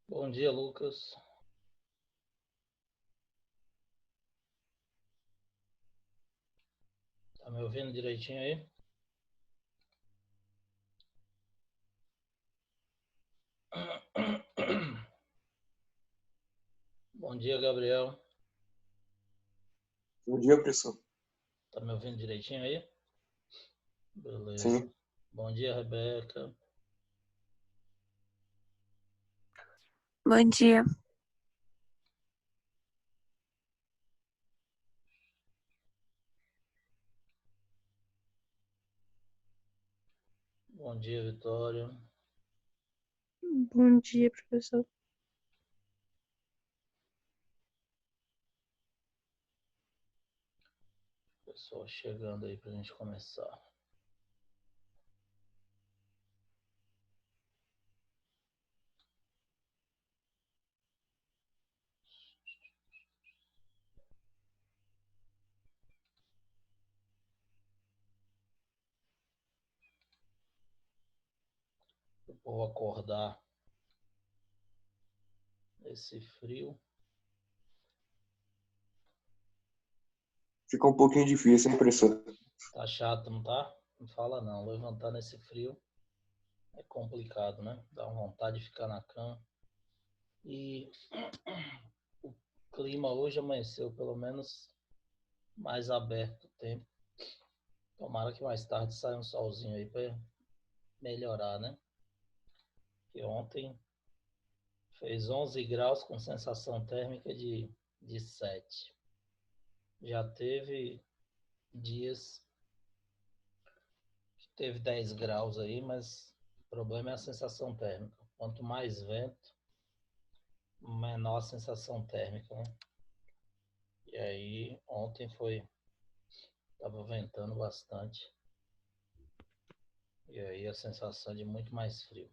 Bom dia, Lucas. Tá me ouvindo direitinho aí? Bom dia, Gabriel. Bom dia, professor. Tá me ouvindo direitinho aí? Beleza. Sim. Bom dia, Rebeca. Bom dia. Bom dia, Vitória. Bom dia, professor. Pessoal chegando aí pra gente começar. Eu vou acordar nesse frio. Fica um pouquinho difícil, hein, professor? Tá chato, não tá? Não fala não. Levantar nesse frio é complicado, né? Dá uma vontade de ficar na cama. E o clima hoje amanheceu pelo menos mais aberto o tempo. Tomara que mais tarde saia um solzinho aí para melhorar, né? Que ontem fez 11 graus com sensação térmica de 7. Já teve dias que teve 10 graus aí, mas o problema é a sensação térmica. Quanto mais vento, menor a sensação térmica, né? E aí ontem tava ventando bastante. E aí a sensação de muito mais frio.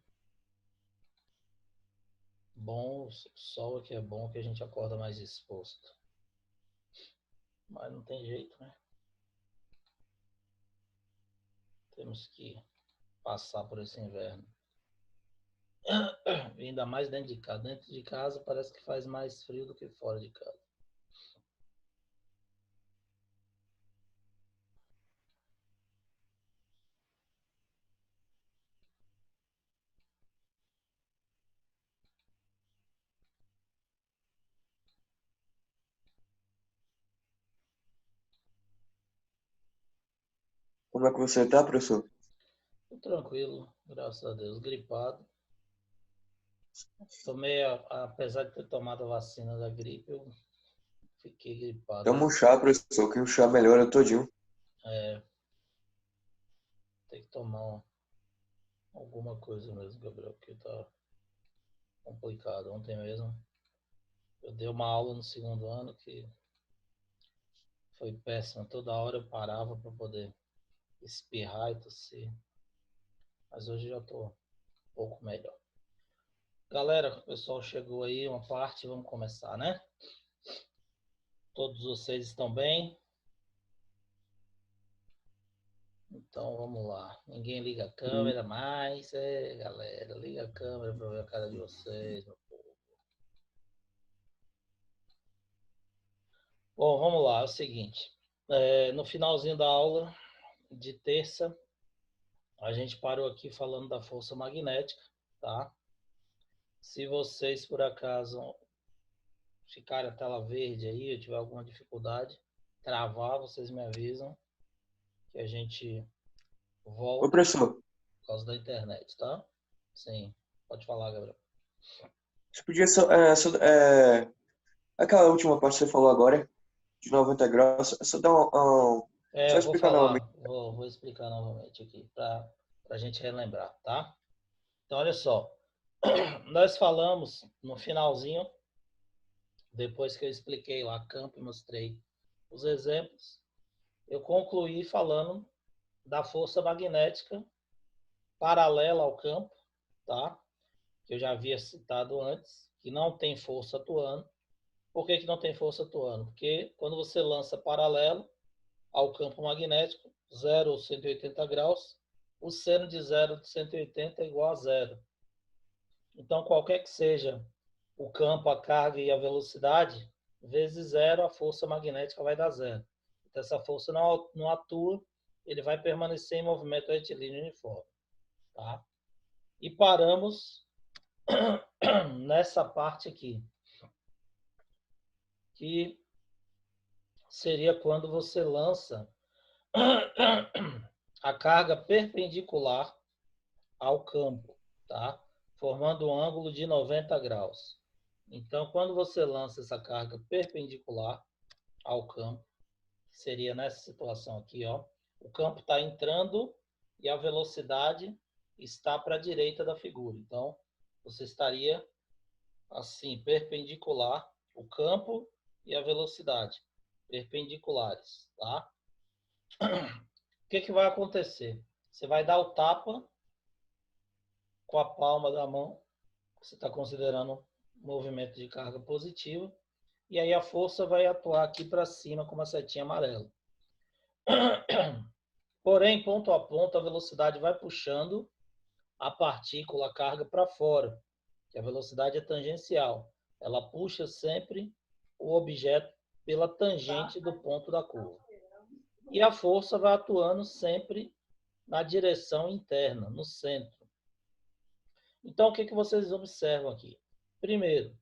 Bom, o sol aqui é bom que a gente acorda mais exposto. Mas não tem jeito, né? Temos que passar por esse inverno. Ainda mais dentro de casa. Dentro de casa parece que faz mais frio do que fora de casa. Como é que você tá, professor? Tô tranquilo, graças a Deus. Gripado. Tomei, apesar de ter tomado a vacina da gripe, eu fiquei gripado Toma um aí. chá, professor, que o chá melhora todinho. É, tem que tomar alguma coisa mesmo, Gabriel, porque tá complicado. Ontem mesmo eu dei uma aula no segundo ano que foi péssima. Toda hora eu parava para poder espirrar e tossir. Mas hoje já tô um pouco melhor. Galera, o pessoal chegou aí, uma parte, vamos começar, né? Todos vocês estão bem? Então vamos lá. Ninguém liga a câmera mais. Galera, liga a câmera para ver a cara de vocês, meu povo. Bom, vamos lá. É o seguinte. No finalzinho da aula de terça, a gente parou aqui falando da força magnética, tá? Se vocês, por acaso, ficarem a tela verde aí, eu tiver alguma dificuldade, travar, vocês me avisam que a gente Ô, volta professor, por causa da internet, tá? Sim, pode falar, Gabriel. você podia aquela última parte que você falou agora, de 90 graus, só dar só Eu vou explicar novamente. falar, vou explicar novamente aqui para a gente relembrar, tá? Então, olha só, nós falamos no finalzinho, depois que eu expliquei lá campo e mostrei os exemplos, eu concluí falando da força magnética paralela ao campo, tá? Que eu já havia citado antes, que não tem força atuando. Por que não tem força atuando? Porque quando você lança paralelo ao campo magnético, 0 ou 180 graus, o seno de 0 de 180 é igual a zero. Então, qualquer que seja o campo, a carga e a velocidade, vezes zero, a força magnética vai dar zero. Então, essa força não atua, ele vai permanecer em movimento retilíneo uniforme. Tá? E paramos nessa parte aqui, que seria quando você lança a carga perpendicular ao campo, tá? Formando um ângulo de 90 graus. Então, quando você lança essa carga perpendicular ao campo, seria nessa situação aqui, ó, o campo está entrando e a velocidade está para a direita da figura. Então, você estaria assim, perpendicular, o campo e a velocidade, perpendiculares, tá? O que vai acontecer? Você vai dar o tapa com a palma da mão, que você está considerando movimento de carga positiva, e aí a força vai atuar aqui para cima com uma setinha amarela. Porém, ponto a ponto, a velocidade vai puxando a partícula, a carga para fora, que a velocidade é tangencial. Ela puxa sempre o objeto pela tangente do ponto da curva. E a força vai atuando sempre na direção interna, no centro. Então, o que vocês observam aqui? Primeiro,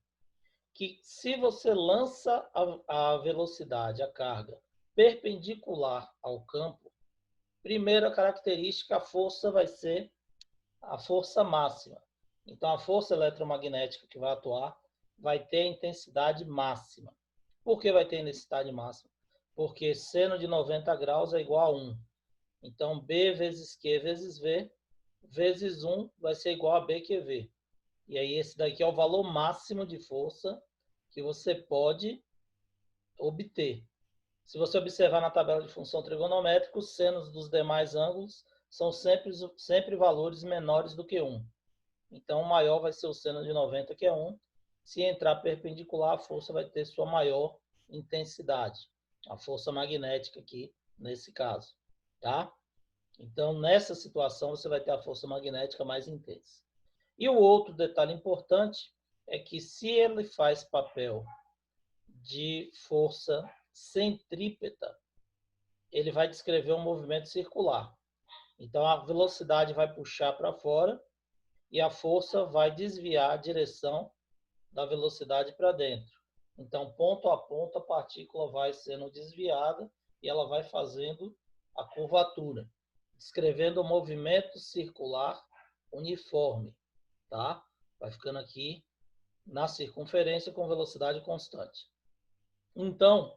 que se você lança a velocidade, a carga, perpendicular ao campo, primeira característica, a força vai ser a força máxima. Então, a força eletromagnética que vai atuar vai ter a intensidade máxima. Por que vai ter intensidade máxima? Porque seno de 90 graus é igual a 1. Então, B vezes Q vezes V, vezes 1 vai ser igual a BQV. E aí, esse daqui é o valor máximo de força que você pode obter. Se você observar na tabela de função trigonométrica, os senos dos demais ângulos são sempre valores menores do que 1. Então, o maior vai ser o seno de 90, que é 1. Se entrar perpendicular, a força vai ter sua maior intensidade. A força magnética aqui, nesse caso. Tá? Então, nessa situação, você vai ter a força magnética mais intensa. E o outro detalhe importante é que se ele faz papel de força centrípeta, ele vai descrever um movimento circular. Então, a velocidade vai puxar para fora e a força vai desviar a direção da velocidade para dentro. Então, ponto a ponto, a partícula vai sendo desviada e ela vai fazendo a curvatura, descrevendo o movimento circular uniforme, tá? Vai ficando aqui na circunferência com velocidade constante. Então,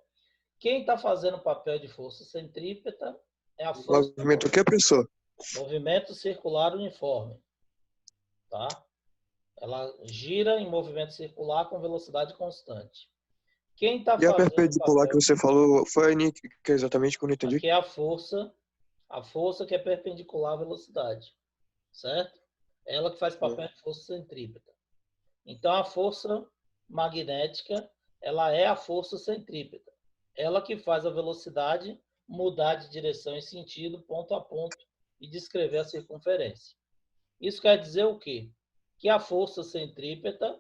quem está fazendo papel de força centrípeta é a força... Movimento o que, professor? Movimento circular uniforme, tá? Ela gira em movimento circular com velocidade constante. Quem está E a fazendo perpendicular que papel... você falou foi que é exatamente quando eu entendi? Aqui é a força que é perpendicular à velocidade, certo? Ela que faz papel de força centrípeta. Então, a força magnética, ela é a força centrípeta. Ela que faz a velocidade mudar de direção e sentido, ponto a ponto, e descrever a circunferência. Isso quer dizer o quê? Que a força centrípeta,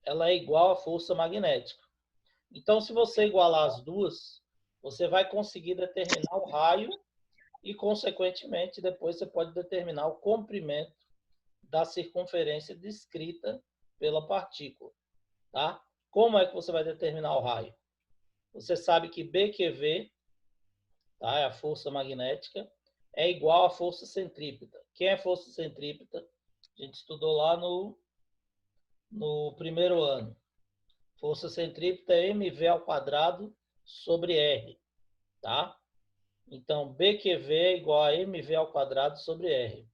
ela é igual à força magnética. Então, se você igualar as duas, você vai conseguir determinar o raio e, consequentemente, depois você pode determinar o comprimento da circunferência descrita pela partícula. Tá? Como é que você vai determinar o raio? Você sabe que BQV, tá, é a força magnética, é igual à força centrípeta. Quem é força centrípeta? A gente estudou lá no primeiro ano. Força centrípeta é mv ao quadrado sobre R. Tá? Então, BQV é igual a mv ao quadrado sobre R.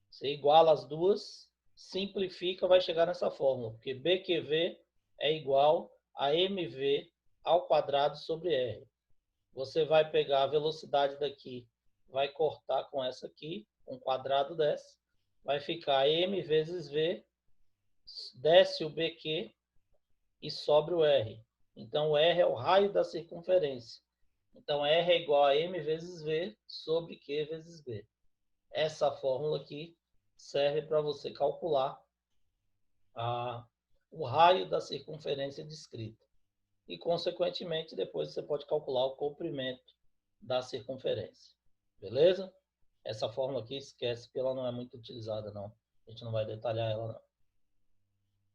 Você iguala as duas, simplifica, vai chegar nessa fórmula, porque BQV é igual a mv ao quadrado sobre R. Você vai pegar a velocidade daqui, vai cortar com essa aqui, um quadrado dessa, vai ficar m vezes v, desce o BQ e sobra o R. Então, o R é o raio da circunferência. Então, R é igual a m vezes v sobre Q vezes v. Essa fórmula aqui serve para você calcular o raio da circunferência descrita. E, consequentemente, depois você pode calcular o comprimento da circunferência. Beleza? Essa fórmula aqui, esquece, porque ela não é muito utilizada, não. A gente não vai detalhar ela, não.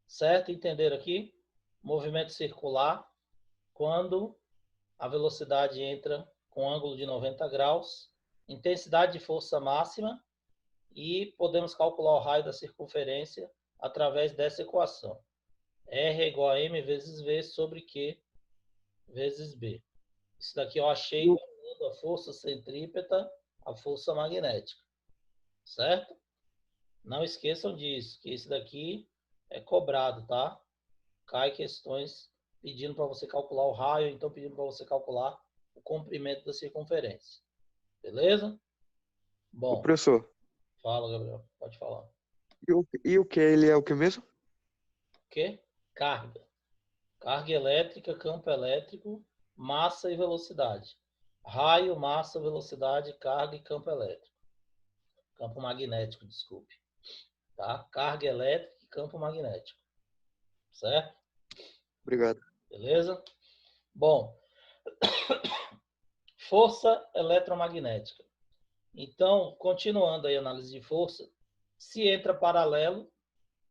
Certo? Entenderam aqui? Movimento circular, quando a velocidade entra com ângulo de 90 graus, intensidade de força máxima, e podemos calcular o raio da circunferência através dessa equação. R é igual a M vezes V sobre Q vezes B. Isso daqui eu achei calculando a força centrípeta, a força magnética. Certo? Não esqueçam disso, que isso daqui é cobrado, tá? Cai questões pedindo para você calcular o raio, então pedindo para você calcular o comprimento da circunferência. Beleza? Bom. Ô, professor, Fala, Gabriel. Pode falar. e o que? Ele é o que mesmo? O quê? Carga. Carga elétrica, campo elétrico, massa e velocidade. Raio, massa, velocidade, carga e campo elétrico. Campo magnético, desculpe. Tá? Carga elétrica e campo magnético. Certo? Obrigado. Beleza? Bom, força eletromagnética. Então, continuando aí a análise de força, se entra paralelo,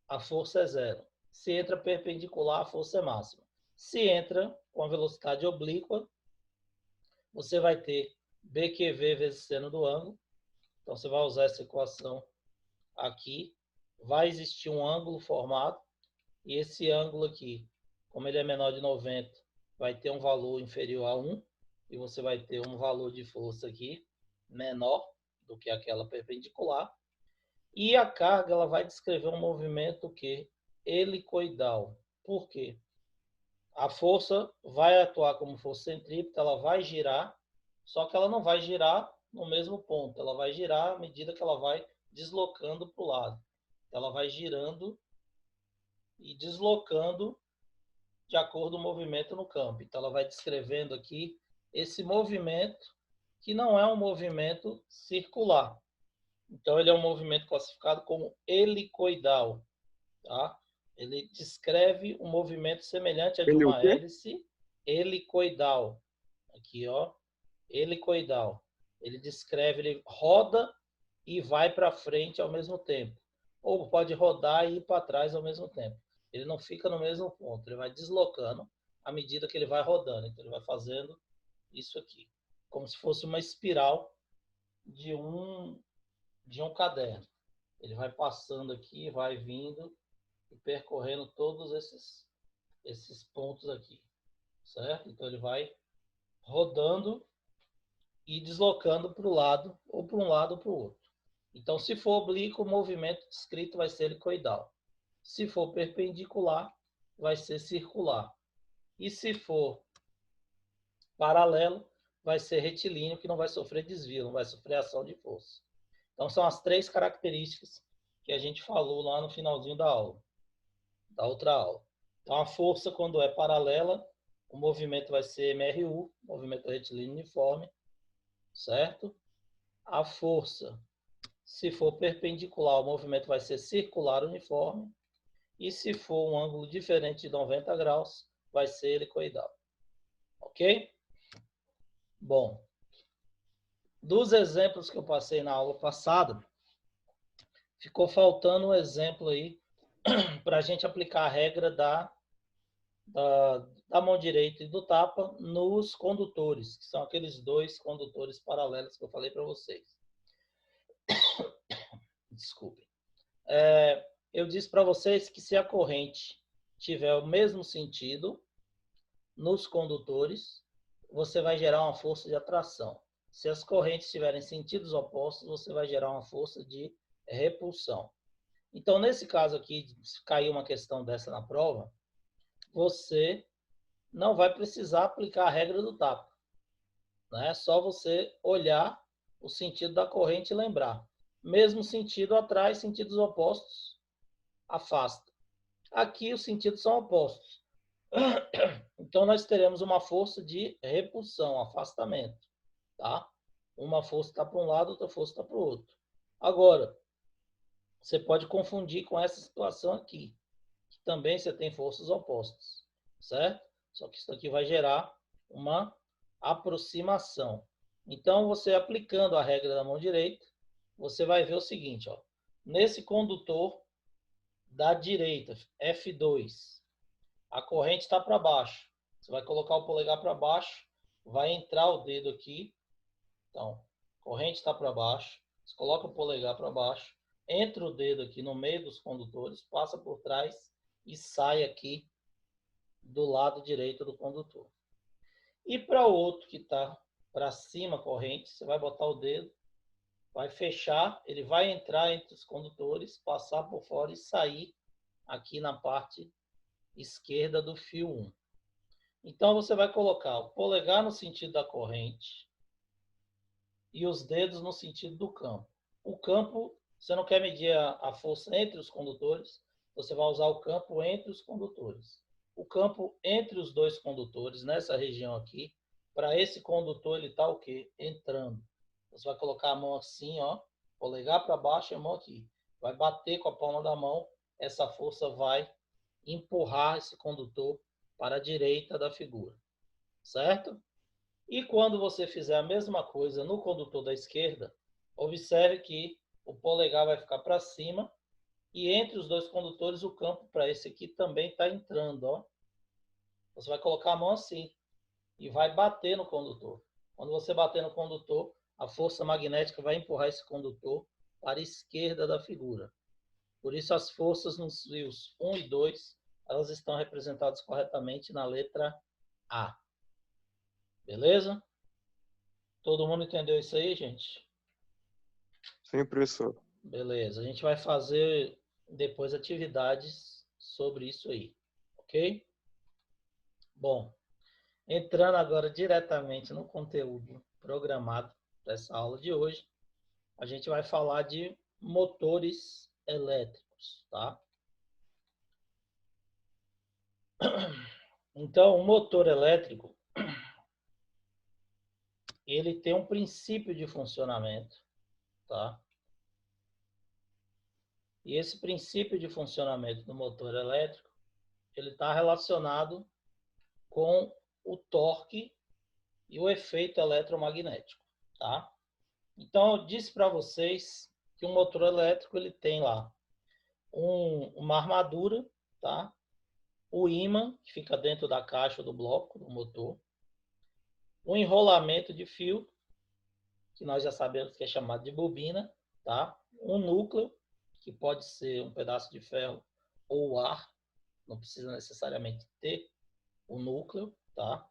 a força é zero. Se entra perpendicular, a força é máxima. Se entra com a velocidade oblíqua, você vai ter BQV vezes seno do ângulo. Então, você vai usar essa equação aqui. Vai existir um ângulo formado. E esse ângulo aqui, como ele é menor de 90, vai ter um valor inferior a 1. E você vai ter um valor de força aqui menor do que aquela perpendicular. E a carga ela vai descrever um movimento que helicoidal. Por quê? A força vai atuar como força centrípeta, ela vai girar, só que ela não vai girar no mesmo ponto, ela vai girar à medida que ela vai deslocando para o lado. Ela vai girando e deslocando de acordo com o movimento no campo. Então, ela vai descrevendo aqui esse movimento, que não é um movimento circular. Então, ele é um movimento classificado como helicoidal. Tá? Ele descreve um movimento semelhante a de Ele o uma quê? hélice helicoidal. Aqui, ó, helicoidal. Ele descreve, ele roda e vai para frente ao mesmo tempo. Ou pode rodar e ir para trás ao mesmo tempo. Ele não fica no mesmo ponto, ele vai deslocando à medida que ele vai rodando. Então, ele vai fazendo isso aqui, como se fosse uma espiral de um caderno. Ele vai passando aqui, vai vindo e percorrendo todos esses pontos aqui, certo? Então, ele vai rodando e deslocando para o lado, ou para um lado ou para o outro. Então, se for oblíquo, o movimento descrito vai ser helicoidal. Se for perpendicular, vai ser circular. E se for paralelo, vai ser retilíneo, que não vai sofrer desvio, não vai sofrer ação de força. Então, são as três características que a gente falou lá no finalzinho da aula, da outra aula. Então, a força, quando é paralela, o movimento vai ser MRU, movimento retilíneo uniforme, certo? A força, se for perpendicular, o movimento vai ser circular uniforme. E se for um ângulo diferente de 90 graus, vai ser helicoidal. Ok? Bom, dos exemplos que eu passei na aula passada, ficou faltando um exemplo aí para a gente aplicar a regra da mão direita e do tapa nos condutores, que são aqueles dois condutores paralelos que eu falei para vocês. Desculpem. Eu disse para vocês que se a corrente tiver o mesmo sentido nos condutores, você vai gerar uma força de atração. Se as correntes tiverem sentidos opostos, você vai gerar uma força de repulsão. Então, nesse caso aqui, se cair uma questão dessa na prova, você não vai precisar aplicar a regra do tapa. É só você olhar o sentido da corrente e lembrar. Mesmo sentido atrai, sentidos opostos afasta. Aqui os sentidos são opostos. Então, nós teremos uma força de repulsão, afastamento. Tá? Uma força está para um lado, outra força está para o outro. Agora, você pode confundir com essa situação aqui. também você tem forças opostas, certo? Só que isso aqui vai gerar uma aproximação. Então, você aplicando a regra da mão direita, você vai ver o seguinte, ó. Nesse condutor da direita, F2, a corrente está para baixo. Você vai colocar o polegar para baixo, vai entrar o dedo aqui. Então, corrente está para baixo, você coloca o polegar para baixo, entra o dedo aqui no meio dos condutores, passa por trás e sai aqui do lado direito do condutor. E para o outro que está para cima a corrente, você vai botar o dedo, vai fechar, ele vai entrar entre os condutores, passar por fora e sair aqui na parte esquerda do fio 1. Então, você vai colocar o polegar no sentido da corrente e os dedos no sentido do campo. O campo, você não quer medir a força entre os condutores, você vai usar o campo entre os condutores. O campo entre os dois condutores, nessa região aqui, para esse condutor, ele está o quê? Entrando. Você vai colocar a mão assim, ó, polegar para baixo e a mão aqui. Vai bater com a palma da mão, essa força vai empurrar esse condutor para a direita da figura, certo? E quando você fizer a mesma coisa no condutor da esquerda, observe que o polegar vai ficar para cima e entre os dois condutores o campo para esse aqui também está entrando, ó. Você vai colocar a mão assim e vai bater no condutor. Quando você bater no condutor, a força magnética vai empurrar esse condutor para a esquerda da figura. Por isso as forças nos fios 1 e 2, elas estão representadas corretamente na letra A. Beleza? Todo mundo entendeu isso aí, gente? Sim, professor. Beleza. A gente vai fazer depois atividades sobre isso aí. Ok? Bom, entrando agora diretamente no conteúdo programado dessa aula de hoje, a gente vai falar de motores elétricos, tá? Então, o motor elétrico, ele tem um princípio de funcionamento, tá? E esse princípio de funcionamento do motor elétrico, ele está relacionado com o torque e o efeito eletromagnético, tá? Então, eu disse para vocês que um motor elétrico, ele tem lá uma armadura, tá? O ímã, que fica dentro da caixa do bloco do motor, o enrolamento de fio, que nós já sabemos que é chamado de bobina, tá? Um núcleo, que pode ser um pedaço de ferro ou ar, não precisa necessariamente ter o núcleo, tá?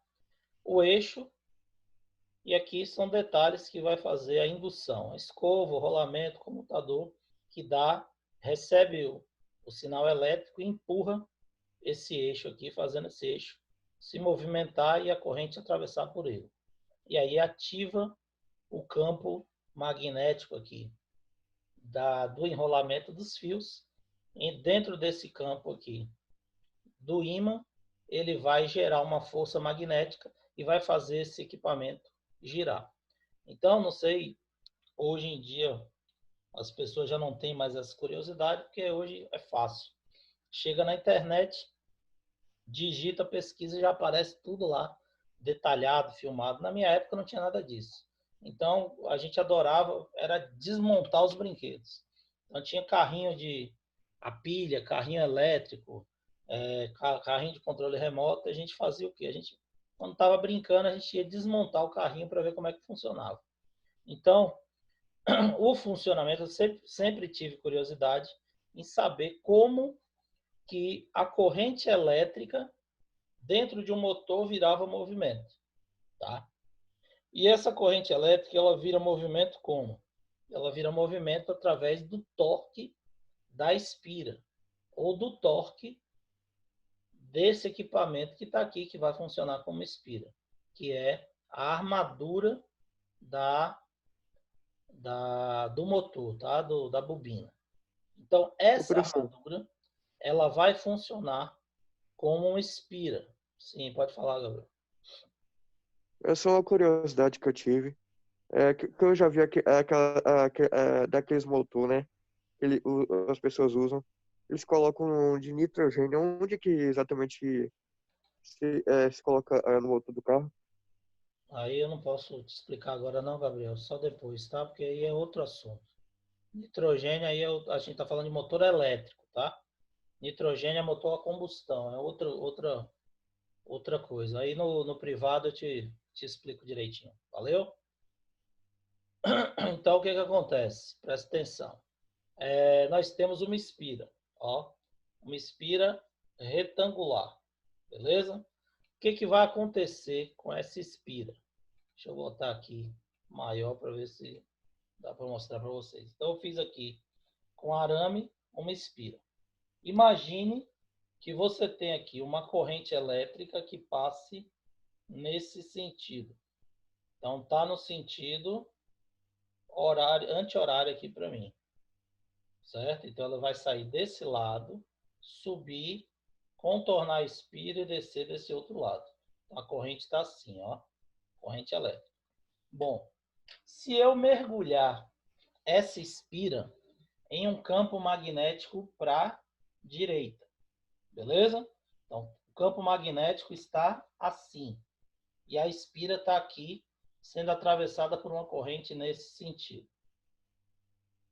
O eixo, e aqui são detalhes que vai fazer a indução, a escova, o rolamento, o comutador, que recebe o sinal elétrico e empurra esse eixo aqui, fazendo esse eixo se movimentar e a corrente atravessar por ele. E aí ativa o campo magnético aqui do enrolamento dos fios. E dentro desse campo aqui do ímã, ele vai gerar uma força magnética e vai fazer esse equipamento girar. Então, não sei, hoje em dia as pessoas já não têm mais essa curiosidade, porque hoje é fácil. Chega na internet, digita, pesquisa e já aparece tudo lá, detalhado, filmado. Na minha época não tinha nada disso. Então, a gente adorava, era desmontar os brinquedos. Então, tinha carrinho a pilha, carrinho elétrico, carrinho de controle remoto. A gente fazia o quê? A gente, quando estava brincando, a gente ia desmontar o carrinho para ver como é que funcionava. Então, o funcionamento, eu sempre tive curiosidade em saber como que a corrente elétrica dentro de um motor virava movimento, tá? E essa corrente elétrica, ela vira movimento como? Ela vira movimento através do torque da espira, ou do torque desse equipamento que está aqui, que vai funcionar como espira, que é a armadura do motor, tá? Da bobina. Então, essa armadura, ela vai funcionar como uma espira. Sim, pode falar, Gabriel. É só uma curiosidade que eu tive. Que eu já vi daqueles motor, né? As pessoas usam. eles colocam de nitrogênio. Onde que exatamente se coloca no motor do carro? Aí eu não posso te explicar agora não, Gabriel, só depois, tá? Porque aí é outro assunto. Nitrogênio, aí a gente está falando de motor elétrico, tá? Nitrogênio é motor a combustão, é outra coisa. Aí no privado eu te explico direitinho. Valeu? Então, o que acontece? Presta atenção. Nós temos uma espira, ó. Uma espira retangular, beleza? O que vai acontecer com essa espira? Deixa eu botar aqui maior para ver se dá para mostrar para vocês. Então, eu fiz aqui com arame uma espira. Imagine que você tem aqui uma corrente elétrica que passe nesse sentido. Então, tá no sentido anti-horário aqui para mim. Certo? Então, ela vai sair desse lado, subir, contornar a espira e descer desse outro lado. Então, a corrente está assim, ó. Corrente elétrica. Bom, se eu mergulhar essa espira em um campo magnético para a direita, beleza? Então, o campo magnético está assim. E a espira está aqui, sendo atravessada por uma corrente nesse sentido.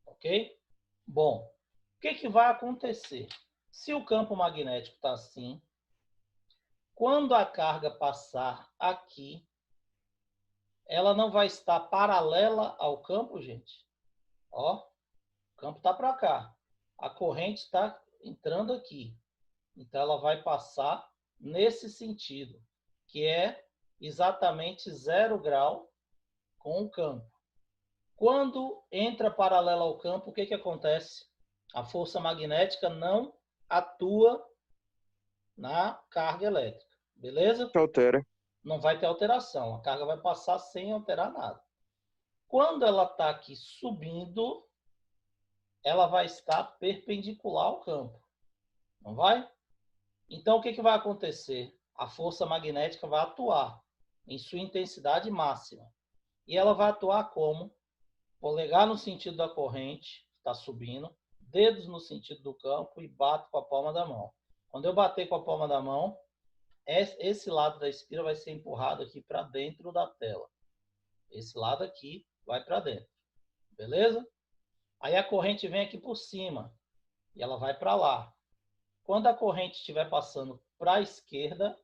Ok? Bom, o que vai acontecer? Se o campo magnético está assim, quando a carga passar aqui, ela não vai estar paralela ao campo, gente. Ó, o campo está para cá. A corrente está entrando aqui. Então, ela vai passar nesse sentido, que é exatamente 0 grau com o campo. Quando entra paralela ao campo, o que acontece? A força magnética não atua na carga elétrica, beleza? Altera. Não vai ter alteração, a carga vai passar sem alterar nada. Quando ela está aqui subindo, ela vai estar perpendicular ao campo, não vai? Então, o que vai acontecer? A força magnética vai atuar em sua intensidade máxima. E ela vai atuar como? Polegar no sentido da corrente, está subindo, dedos no sentido do campo e bato com a palma da mão. Quando eu bater com a palma da mão, esse lado da espira vai ser empurrado aqui para dentro da tela. Esse lado aqui vai para dentro. Beleza? Aí a corrente vem aqui por cima e ela vai para lá. Quando a corrente estiver passando para a esquerda,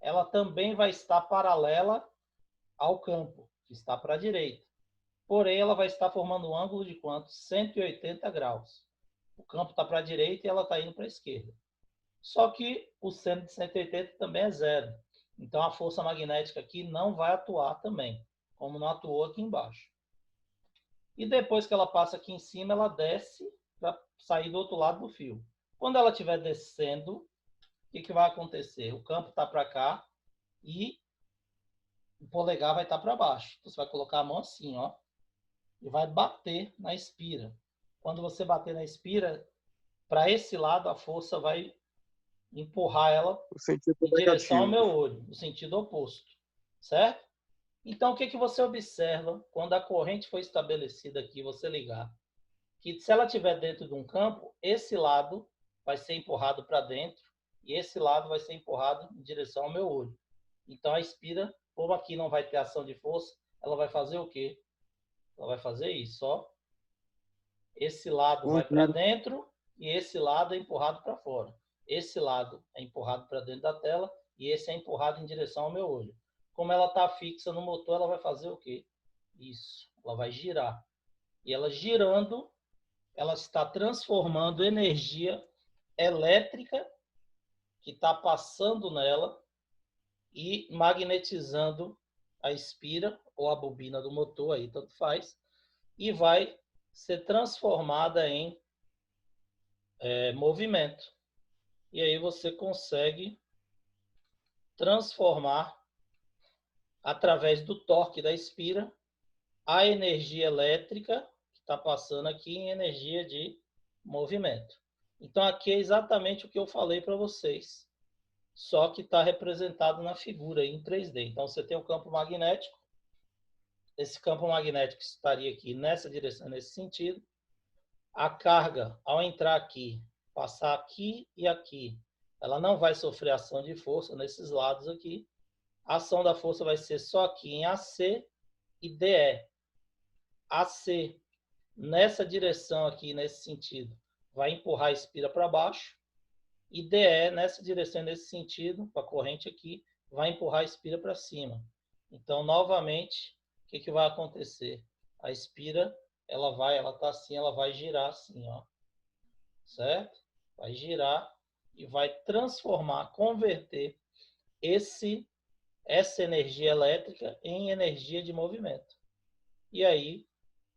ela também vai estar paralela ao campo, que está para a direita. Porém, ela vai estar formando um ângulo de quanto? 180 graus. O campo está para a direita e ela está indo para a esquerda. Só que o seno de 180 também é 0. Então, a força magnética aqui não vai atuar também, como não atuou aqui embaixo. E depois que ela passa aqui em cima, ela desce para sair do outro lado do fio. Quando ela estiver descendo, o que vai acontecer? O campo está para cá e o polegar vai estar para baixo. Então, você vai colocar a mão assim, ó, e vai bater na espira. Quando você bater na espira, para esse lado, a força vai empurrar ela em direção ao meu olho, no sentido oposto. Certo? Então, o que você observa quando a corrente foi estabelecida aqui, você ligar? Que se ela estiver dentro de um campo, esse lado vai ser empurrado para dentro e esse lado vai ser empurrado em direção ao meu olho. Então, a espira, como aqui não vai ter ação de força, ela vai fazer o quê? Ela vai fazer isso, ó. Esse lado vai para dentro e esse lado é empurrado para fora. Esse lado é empurrado para dentro da tela e esse é empurrado em direção ao meu olho. Como ela está fixa no motor, ela vai fazer o quê? Isso, ela vai girar. E ela girando, ela está transformando energia elétrica que está passando nela e magnetizando a espira ou a bobina do motor, aí tanto faz, e vai ser transformada em movimento. E aí você consegue transformar, através do torque da espira, a energia elétrica que está passando aqui em energia de movimento. Então, aqui é exatamente o que eu falei para vocês, só que está representado na figura em 3D. Então, você tem o campo magnético, esse campo magnético estaria aqui nessa direção, nesse sentido. A carga, ao entrar aqui, passar aqui e aqui. Ela não vai sofrer ação de força nesses lados aqui. A ação da força vai ser só aqui em AC e DE. AC, nessa direção aqui, nesse sentido, vai empurrar a espira para baixo. E DE, nessa direção, nesse sentido, para a corrente aqui, vai empurrar a espira para cima. Então, novamente, o que vai acontecer? A espira, ela tá assim, ela vai girar assim, ó. Certo? Vai girar e vai transformar, converter essa energia elétrica em energia de movimento. E aí,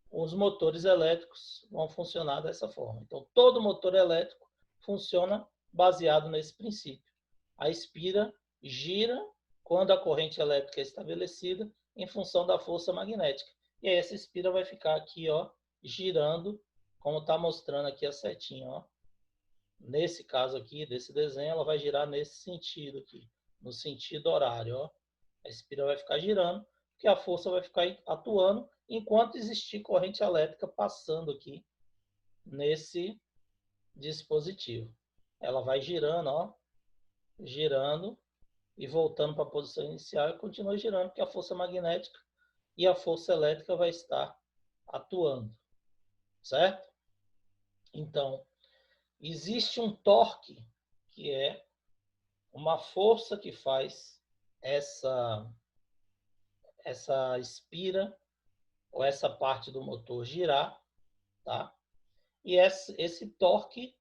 os motores elétricos vão funcionar dessa forma. Então, todo motor elétrico funciona baseado nesse princípio. A espira gira quando a corrente elétrica é estabelecida em função da força magnética. E aí essa espira vai ficar aqui, ó, girando, como está mostrando aqui a setinha, ó. Nesse caso aqui, desse desenho, ela vai girar nesse sentido aqui, no sentido horário, ó. A espira vai ficar girando, porque a força vai ficar atuando enquanto existir corrente elétrica passando aqui nesse dispositivo. Ela vai girando, ó, girando e voltando para a posição inicial e continua girando, porque a força magnética e a força elétrica vai estar atuando, certo? Então, existe um torque, que é uma força que faz essa espira ou essa parte do motor girar, tá? E esse torque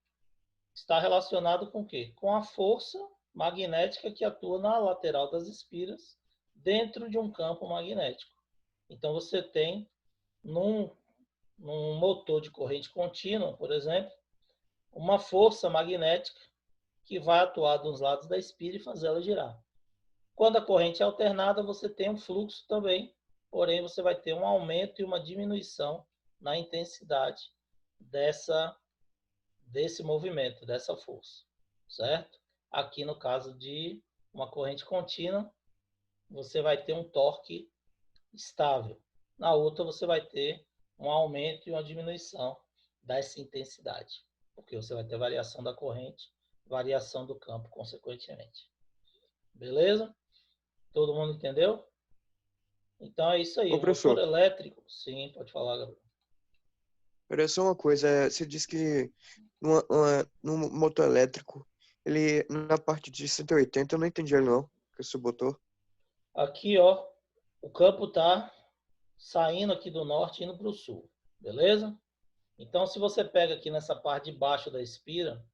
está relacionado com o quê? Com a força magnética que atua na lateral das espiras dentro de um campo magnético. Então, você tem num motor de corrente contínua, por exemplo, uma força magnética que vai atuar dos lados da espira e fazer ela girar. Quando a corrente é alternada, você tem um fluxo também, porém você vai ter um aumento e uma diminuição na intensidade desse movimento, dessa força, certo? Aqui no caso de uma corrente contínua, você vai ter um torque estável. Na outra, você vai ter um aumento e uma diminuição dessa intensidade, porque você vai ter variação da corrente, variação do campo, consequentemente. Beleza? Todo mundo entendeu? Então é isso aí. Ô, O motor professor, elétrico, sim, pode falar, Gabriel. olha só uma coisa. Você disse que no motor elétrico, ele, na parte de 180, eu não entendi ele não, que você botou. Aqui, ó, o campo está saindo aqui do norte indo para o sul, beleza? Então, se você pega aqui nessa parte de baixo da espira,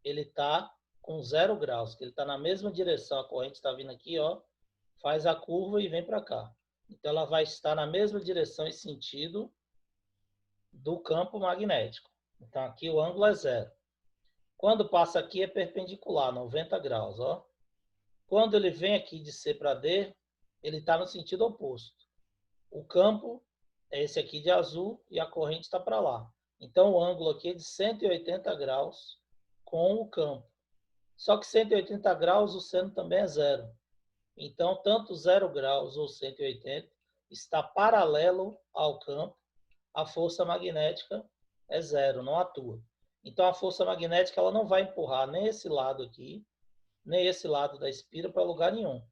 ele está com 0 graus, que ele está na mesma direção, a corrente está vindo aqui, ó, faz a curva e vem para cá. Então, ela vai estar na mesma direção e sentido do campo magnético. Então, aqui o ângulo é 0. Quando passa aqui é perpendicular, 90 graus, ó. Quando ele vem aqui de C para D, ele está no sentido oposto. O campo é esse aqui de azul e a corrente está para lá. Então, o ângulo aqui é de 180 graus com o campo. Só que 180 graus, o seno também é 0. Então, tanto 0 graus ou 180 está paralelo ao campo, a força magnética é 0, não atua. Então, a força magnética ela não vai empurrar nem esse lado aqui, nem esse lado da espira para lugar nenhum.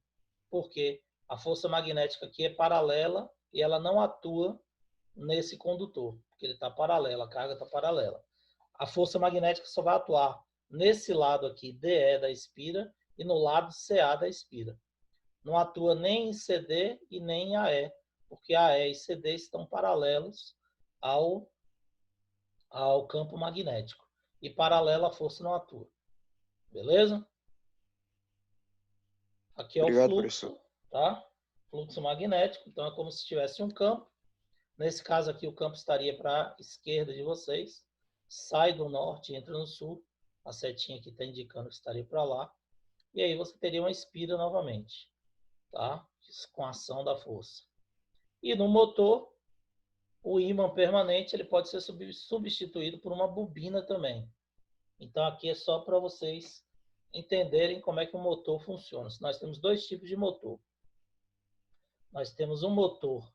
Porque a força magnética aqui é paralela e ela não atua nesse condutor, porque ele está paralelo, a carga está paralela. A força magnética só vai atuar nesse lado aqui, DE da espira, e no lado CA da espira. Não atua nem em CD e nem em AE, porque AE e CD estão paralelos ao campo magnético. E paralelo a força não atua. Beleza? Aqui é Obrigado, o professor. fluxo, tá? Fluxo magnético, então é como se tivesse um campo. Nesse caso aqui, o campo estaria para a esquerda de vocês. Sai do norte e entra no sul. A setinha aqui está indicando que estaria para lá. E aí você teria uma espira novamente, tá? Com a ação da força. E no motor, o ímã permanente ele pode ser substituído por uma bobina também. Então aqui é só para vocês entenderem como é que o motor funciona. Nós temos dois tipos de motor. Nós temos um motor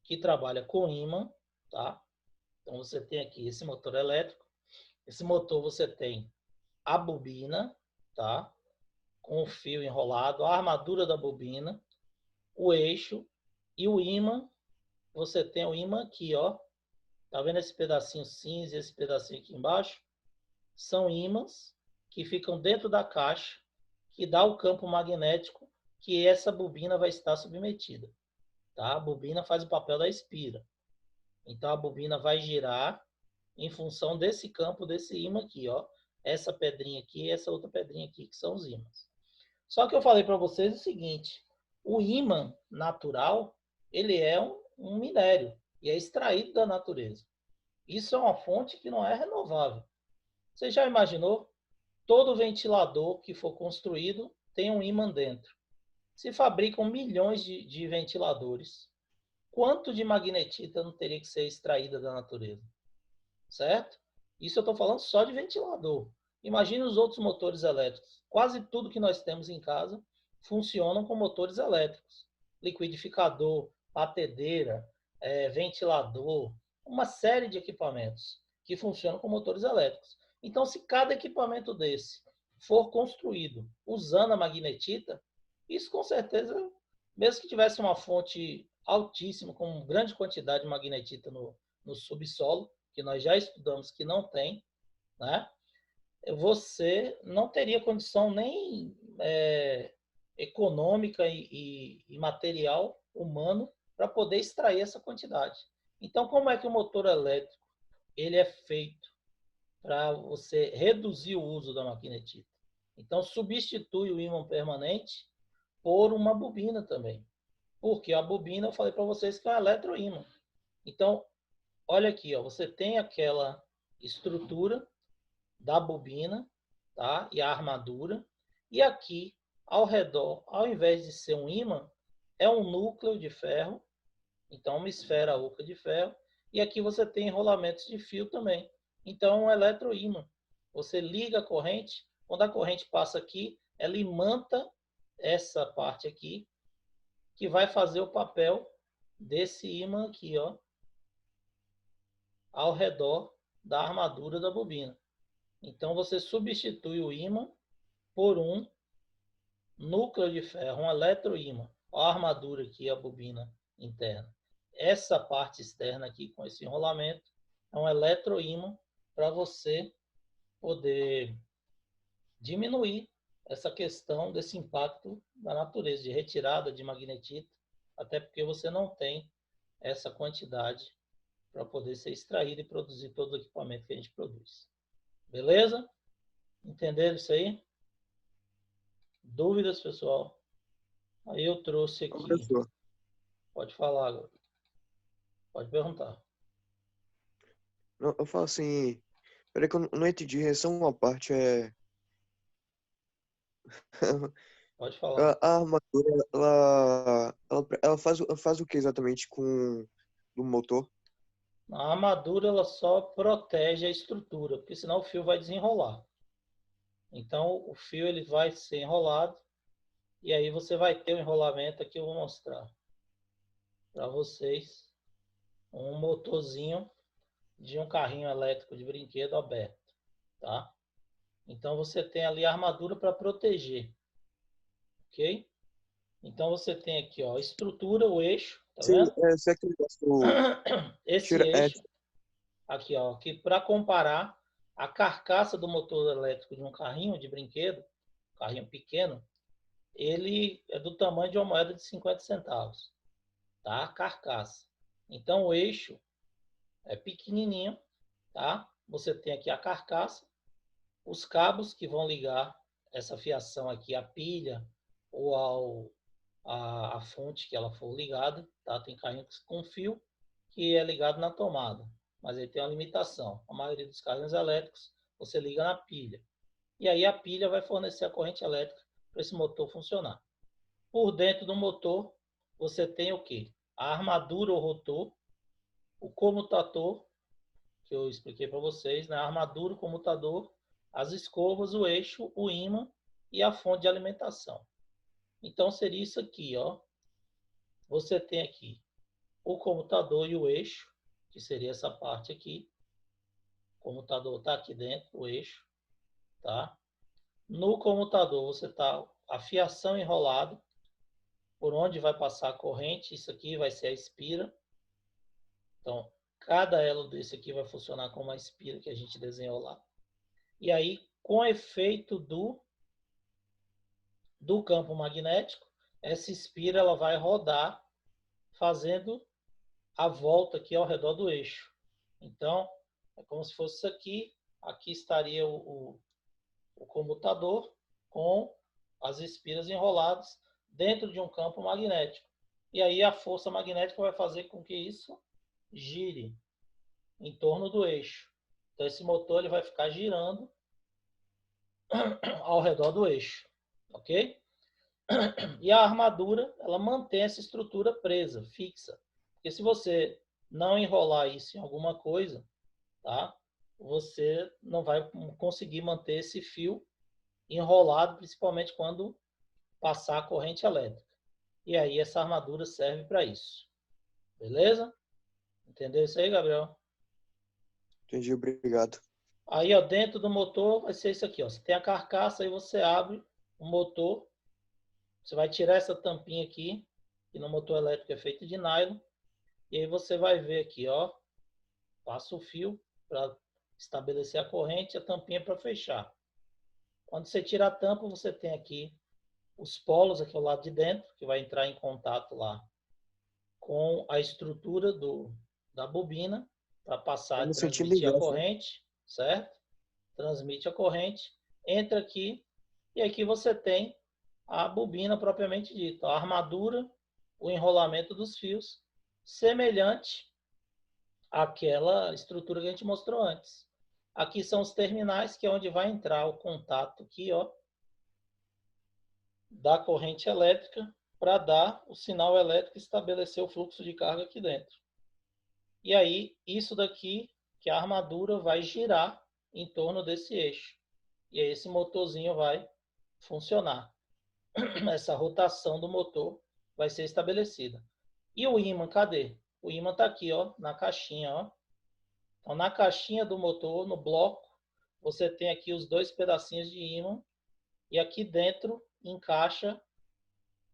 que trabalha com ímã, tá? Então você tem aqui esse motor elétrico, Esse motor você tem a bobina, tá? Com o fio enrolado, a armadura da bobina, o eixo e o ímã. Você tem o ímã aqui, ó. Tá vendo esse pedacinho cinza e esse pedacinho aqui embaixo? São ímãs que ficam dentro da caixa, que dá o campo magnético que essa bobina vai estar submetida. Tá? A bobina faz o papel da espira. Então a bobina vai girar em função desse campo, desse ímã aqui, ó. Essa pedrinha aqui e essa outra pedrinha aqui, que são os ímãs. Só que eu falei para vocês o seguinte, o ímã natural, ele é um minério e é extraído da natureza. Isso é uma fonte que não é renovável. Você já imaginou? Todo ventilador que for construído tem um ímã dentro. Se fabricam milhões de ventiladores. Quanto de magnetita não teria que ser extraída da natureza? Certo? Isso eu estou falando só de ventilador. Imagine os outros motores elétricos. Quase tudo que nós temos em casa funcionam com motores elétricos. Liquidificador, batedeira, ventilador, uma série de equipamentos que funcionam com motores elétricos. Então, se cada equipamento desse for construído usando a magnetita, isso com certeza, mesmo que tivesse uma fonte altíssima, com grande quantidade de magnetita no subsolo, que nós já estudamos que não tem, né? Você não teria condição nem econômica e material humano para poder extrair essa quantidade. Então, como é que o motor elétrico ele é feito para você reduzir o uso da magnetita? Então, substitui o ímã permanente por uma bobina também. Porque a bobina, eu falei para vocês que é um eletroímã. Então, olha aqui, ó, você tem aquela estrutura da bobina, tá? E a armadura. E aqui, ao redor, ao invés de ser um ímã, é um núcleo de ferro. Então, uma esfera oca de ferro. E aqui você tem enrolamentos de fio também. Então, é um eletroímã. Você liga a corrente. Quando a corrente passa aqui, ela imanta essa parte aqui, que vai fazer o papel desse ímã aqui, ó, ao redor da armadura da bobina. Então, você substitui o ímã por um núcleo de ferro, um eletroímã. A armadura aqui, a bobina interna. Essa parte externa aqui, com esse enrolamento, é um eletroímã para você poder diminuir essa questão desse impacto da natureza, de retirada de magnetita, até porque você não tem essa quantidade para poder ser extraído e produzir todo o equipamento que a gente produz. Beleza? Entenderam isso aí? Dúvidas, pessoal? Aí eu trouxe aqui. Professor, Pode falar agora. Pode perguntar. eu falo assim, peraí que eu não entendi, é só uma parte, Pode falar. a armadura, ela faz o que exatamente com o motor? A armadura ela só protege a estrutura, porque senão o fio vai desenrolar. Então o fio ele vai ser enrolado e aí você vai ter o enrolamento aqui, eu vou mostrar para vocês um motorzinho de um carrinho elétrico de brinquedo aberto, tá? Então você tem ali a armadura para proteger, ok? Então você tem aqui, ó, a estrutura, o eixo, tá Sim, vendo? esse é aquele negócio, Esse tira, eixo aqui, ó, que para comparar a carcaça do motor elétrico de um carrinho de brinquedo, carrinho pequeno, ele é do tamanho de uma moeda de 50 centavos, tá? A carcaça. Então o eixo é pequenininho, tá? Você tem aqui a carcaça, os cabos que vão ligar essa fiação aqui à pilha ou a fonte que ela for ligada, tá? Tem carrinhos com fio que é ligado na tomada, mas ele tem uma limitação. A maioria dos carrinhos elétricos você liga na pilha. E aí a pilha vai fornecer a corrente elétrica para esse motor funcionar. Por dentro do motor, você tem o quê? A armadura ou rotor, o comutator, que eu expliquei para vocês, né? A armadura, o comutador, as escovas, o eixo, o ímã e a fonte de alimentação. Então seria isso aqui, ó. Você tem aqui o comutador e o eixo, que seria essa parte aqui. comutador está aqui dentro, o eixo, tá? No comutador você está a fiação enrolada, por onde vai passar a corrente, isso aqui vai ser a espira. Então, cada elo desse aqui vai funcionar como a espira que a gente desenhou lá. E aí, com efeito do campo magnético, essa espira ela vai rodar, fazendo a volta aqui ao redor do eixo. Então, é como se fosse isso aqui. Aqui estaria o comutador com as espiras enroladas dentro de um campo magnético. E aí a força magnética vai fazer com que isso gire em torno do eixo. Então esse motor ele vai ficar girando ao redor do eixo, ok? E a armadura ela mantém essa estrutura presa, fixa. Porque se você não enrolar isso em alguma coisa, tá? Você não vai conseguir manter esse fio enrolado, principalmente quando passar a corrente elétrica. E aí essa armadura serve para isso. Beleza? Entendeu isso aí, Gabriel? Entendi, obrigado. Aí, ó, dentro do motor vai ser isso aqui, ó. Você tem a carcaça, aí você abre o motor. Você vai tirar essa tampinha aqui, que no motor elétrico é feito de nylon. E aí você vai ver aqui, ó. Passa o fio para estabelecer a corrente e a tampinha para fechar. Quando você tira a tampa, você tem aqui os polos aqui ao lado de dentro, que vai entrar em contato lá com a estrutura da bobina para passar Eu e me senti transmitir a ligado, né? corrente, certo? Transmite a corrente, entra aqui e aqui você tem a bobina propriamente dita, a armadura, o enrolamento dos fios, semelhante àquela estrutura que a gente mostrou antes. Aqui são os terminais, que é onde vai entrar o contato aqui, ó, da corrente elétrica para dar o sinal elétrico e estabelecer o fluxo de carga aqui dentro. E aí, isso daqui, que a armadura vai girar em torno desse eixo. E aí esse motorzinho vai funcionar. Essa rotação do motor vai ser estabelecida. E o ímã, cadê? O ímã está aqui, ó, na caixinha, ó. Então, na caixinha do motor, no bloco, você tem aqui os dois pedacinhos de ímã e aqui dentro encaixa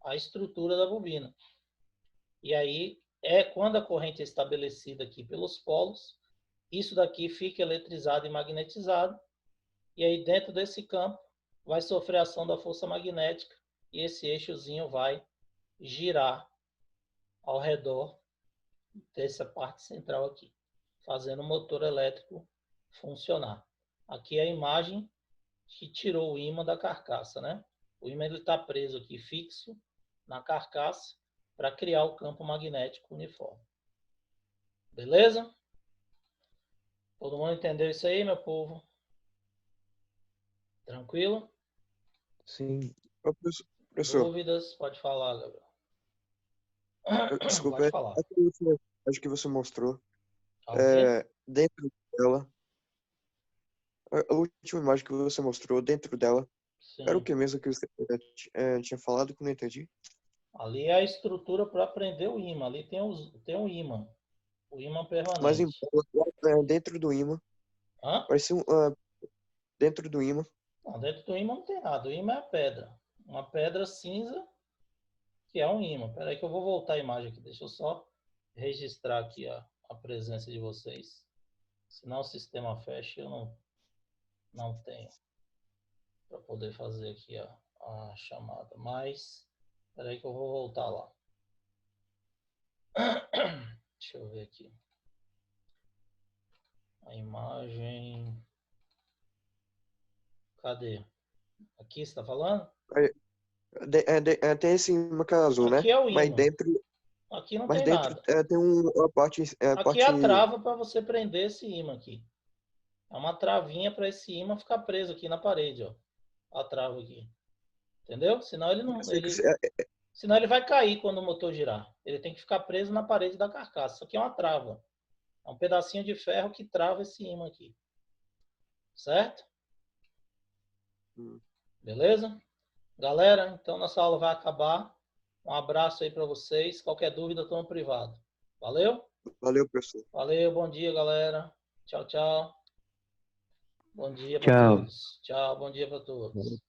a estrutura da bobina. E aí, quando a corrente é estabelecida aqui pelos polos, isso daqui fica eletrizado e magnetizado, e aí dentro desse campo vai sofrer a ação da força magnética e esse eixozinho vai girar ao redor dessa parte central aqui, fazendo o motor elétrico funcionar. Aqui é a imagem que tirou o ímã da carcaça, né? O ímã está preso aqui fixo na carcaça para criar o campo magnético uniforme. Beleza? Todo mundo entendeu isso aí, meu povo? Tranquilo? Sim. Ô, professor, Dúvidas? Pode falar, Gabriel. desculpa, Pode falar. acho que você mostrou. Ok? Dentro dela, a última imagem que você mostrou, dentro dela, era o Sim. que mesmo que você tinha falado que eu não entendi? Ali é a estrutura para prender o ímã. Ali tem um ímã. O ímã Mas permanente. dentro do ímã, Hã? parecia dentro do ímã. Não, dentro do ímã não tem nada. O ímã é a pedra. Uma pedra cinza que é um ímã. Espera aí que eu vou voltar a imagem aqui. Deixa eu só registrar aqui a presença de vocês. Senão o sistema fecha e eu não tenho para poder fazer aqui a chamada. Mas, espera aí que eu vou voltar lá. Deixa eu ver aqui. A imagem. Cadê? Aqui você está falando? Tem esse ímã que é azul, né? Aqui é o Mas ímã. dentro, Aqui não mas tem dentro nada. tem uma parte, Aqui é a trava para você prender esse ímã aqui. É uma travinha para esse ímã ficar preso aqui na parede, ó. A trava aqui. Entendeu? Senão ele não. Senão ele vai cair quando o motor girar. Ele tem que ficar preso na parede da carcaça. Isso aqui é uma trava. É um pedacinho de ferro que trava esse ímã aqui. Certo? Beleza? Galera, então nossa aula vai acabar. Um abraço aí para vocês. Qualquer dúvida, estou no privado. Valeu? Valeu, professor. Valeu, bom dia, galera. Tchau, tchau. Bom dia para Tchau. todos. Tchau, bom dia para todos.